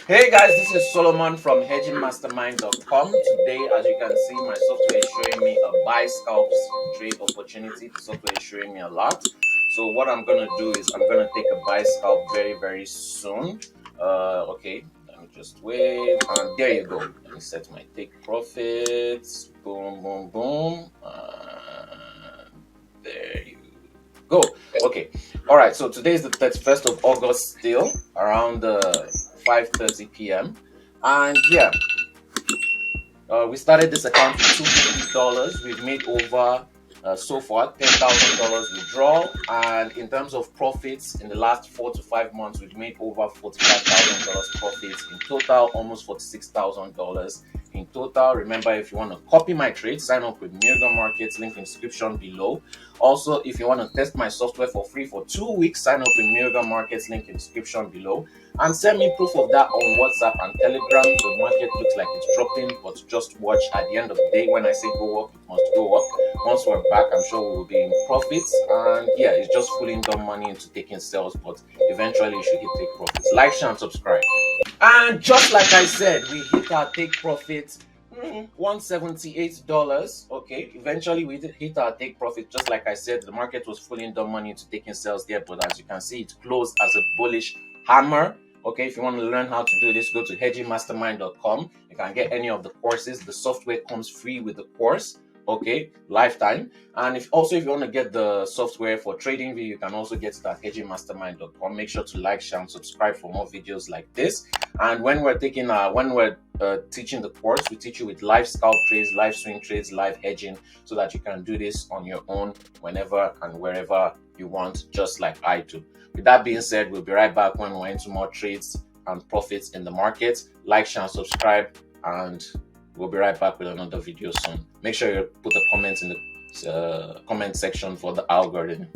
Hey guys, this is Solomon from hedgingmastermind.com. Today, as you can see, my software is showing me a buy scalps trade opportunity. The software is showing me a lot. So what I'm gonna do is I'm gonna take a buy scalp very soon. Okay, let me just wait. And there you go. Let me set my take profits. Boom. There you go. Okay. All right. So today is the 31st of August still around 5:30 p.m. And yeah, we started this account with $250. We've made over so far $10,000 withdrawal, and in terms of profits, in the last 4 to 5 months, we've made over $45,000 profits in total, almost $46,000 in total. Remember, if you want to copy my trades, sign up with Mirga Markets, link in description below. Also, if you want to test my software for free for 2 weeks, sign up with Mirga Markets, link in description below, and send me proof of that on WhatsApp and Telegram. The market looks like it's dropping, but just watch. At the end of the day, when I say go up, it must go up. Once we're back, I'm sure we will be in profits. And yeah, it's just fooling dumb money into taking sales, but eventually you should hit take profits. Like, share, and subscribe. And just like I said, we hit our take profit, $178. Okay, eventually we hit our take profit. Just like I said, the market was fooling dumb money into taking sales there, but as you can see, it closed as a bullish hammer. Okay, if you want to learn how to do this, go to hedgingmastermind.com. You can get any of the courses. The software comes free with the course. Okay, lifetime. And if you want to get the software for trading view, you can also get it at hedgingmastermind.com. Make sure to like, share, and subscribe for more videos like this. And when we're teaching the course, we teach you with live scalp trades, live swing trades, live hedging, so that you can do this on your own whenever and wherever you want, just like I do. With that being said, we'll be right back when we're into more trades and profits in the market. Like, share, and subscribe, and we'll be right back with another video soon. Make sure you put a comment in the comment section for the algorithm.